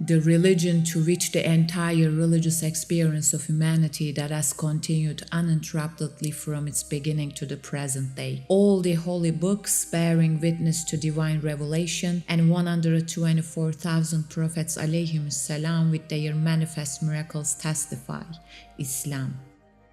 the religion to which the entire religious experience of humanity that has continued uninterruptedly from its beginning to the present day. All the holy books bearing witness to divine revelation and 124,000 prophets alayhimus salam with their manifest miracles testify, Islam.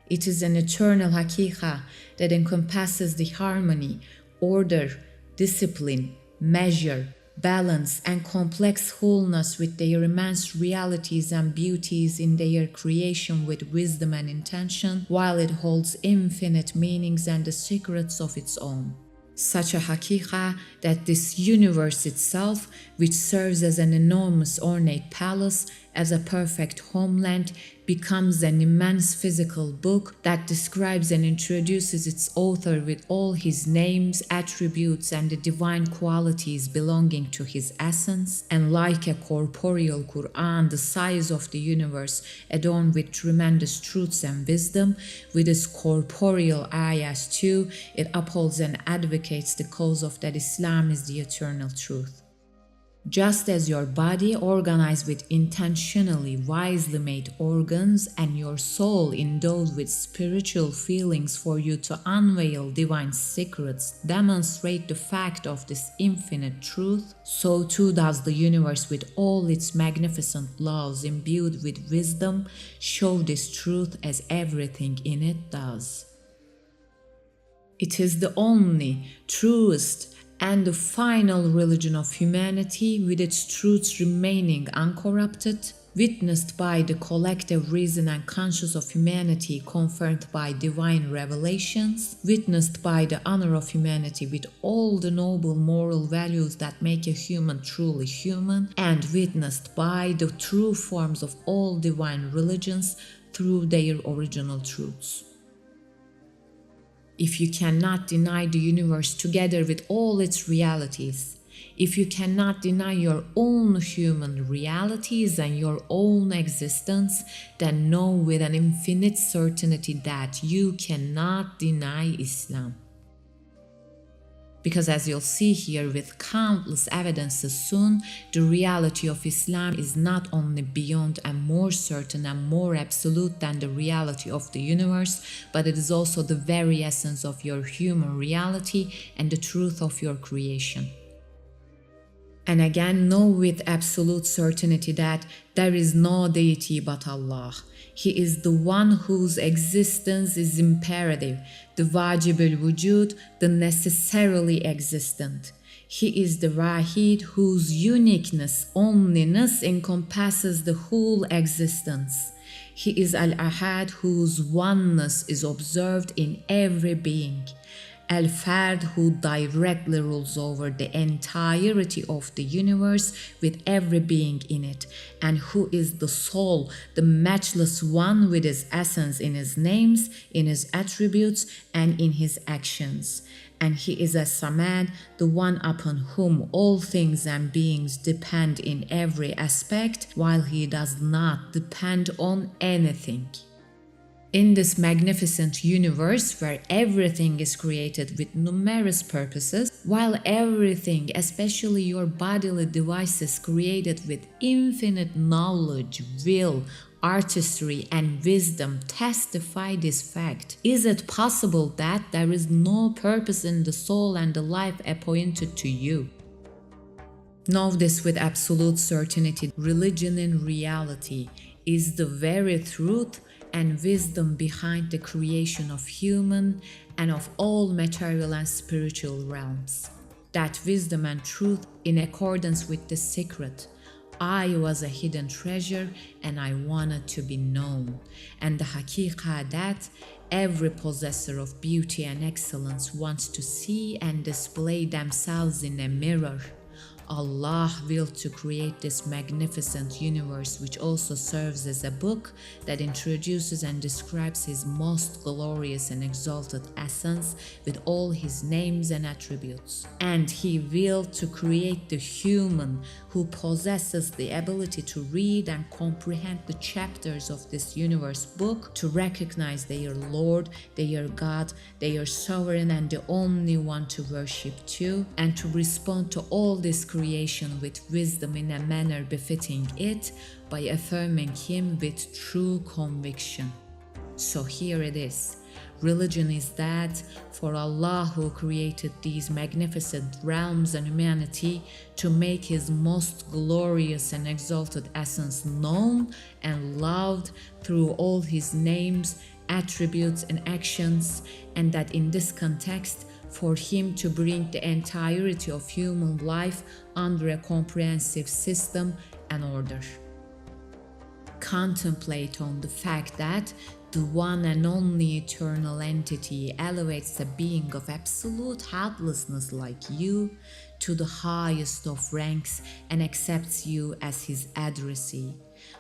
It is an eternal haqiqah that encompasses the harmony, order, discipline, measure, balance, and complex wholeness with their immense realities and beauties in their creation with wisdom and intention, while it holds infinite meanings and the secrets of its own. Such a haqiqah that this universe itself, which serves as an enormous ornate palace, as a perfect homeland, becomes an immense physical book that describes and introduces its author with all his names, attributes, and the divine qualities belonging to his essence, and like a corporeal Qur'an the size of the universe, adorned with tremendous truths and wisdom, with its corporeal ayahs too, it upholds and advocates the cause of that Islam is the eternal truth. Just as your body organized with intentionally wisely made organs and your soul endowed with spiritual feelings for you to unveil divine secrets demonstrate the fact of this infinite truth, so too does the universe with all its magnificent laws imbued with wisdom show this truth as everything in it does. It is the only, truest, and the final religion of humanity, with its truths remaining uncorrupted, witnessed by the collective reason and conscience of humanity confirmed by divine revelations, witnessed by the honor of humanity with all the noble moral values that make a human truly human, and witnessed by the true forms of all divine religions through their original truths. If you cannot deny the universe together with all its realities, if you cannot deny your own human realities and your own existence, then know with an infinite certainty that you cannot deny Islam. Because as you'll see here with countless evidences soon, the reality of Islam is not only beyond and more certain and more absolute than the reality of the universe, but it is also the very essence of your human reality and the truth of your creation. And again, know with absolute certainty that there is no deity but Allah. He is the one whose existence is imperative, the wajib al-wujud, the necessarily existent. He is the Wahid whose uniqueness, onlyness encompasses the whole existence. He is Al-Ahad whose oneness is observed in every being. Al-Fard who directly rules over the entirety of the universe with every being in it, and who is the soul, the matchless one with his essence in his names, in his attributes, and in his actions. And he is As-Samad, the one upon whom all things and beings depend in every aspect, while he does not depend on anything. In this magnificent universe where everything is created with numerous purposes, while everything, especially your bodily devices, created with infinite knowledge, will, artistry, and wisdom testify this fact, is it possible that there is no purpose in the soul and the life appointed to you? Know this with absolute certainty. Religion in reality is the very truth and wisdom behind the creation of human and of all material and spiritual realms. That wisdom and truth in accordance with the secret. I was a hidden treasure and I wanted to be known. And the haqiqah that every possessor of beauty and excellence wants to see and display themselves in a mirror. Allah willed to create this magnificent universe, which also serves as a book that introduces and describes His most glorious and exalted essence with all His names and attributes. And He willed to create the human who possesses the ability to read and comprehend the chapters of this universe book, to recognize their Lord, their God, their sovereign and the only one to worship to, and to respond to all this creation with wisdom in a manner befitting it by affirming Him with true conviction. So here it is. Religion is that for Allah, who created these magnificent realms and humanity to make His most glorious and exalted essence known and loved through all His names, attributes and actions, and that in this context for Him to bring the entirety of human life under a comprehensive system and order. Contemplate on the fact that the one and only eternal entity elevates a being of absolute helplessness like you to the highest of ranks and accepts you as His addressee.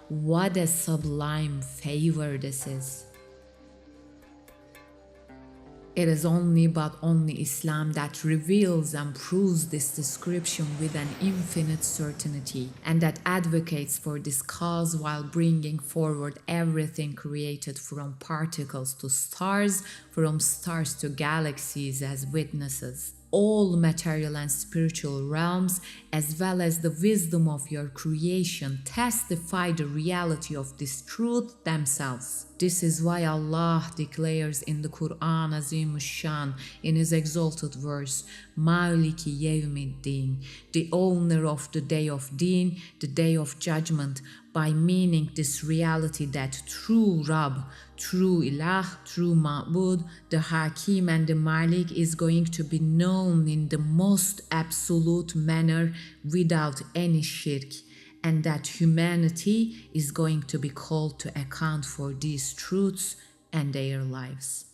What a sublime favor this is! It is only but only Islam that reveals and proves this description with an infinite certainty, and that advocates for this cause while bringing forward everything created from particles to stars, from stars to galaxies as witnesses. All material and spiritual realms, as well as the wisdom of your creation, testify the reality of this truth themselves. This is why Allah declares in the Qur'an Azim-ush-Shan in His exalted verse, Maliki Yevmiddin, the owner of the day of Deen, the day of judgment, by meaning this reality that true Rabb, true Ilah, true Ma'bud, the Hakim and the Malik is going to be known in the most absolute manner without any shirk, and that humanity is going to be called to account for these truths and their lives.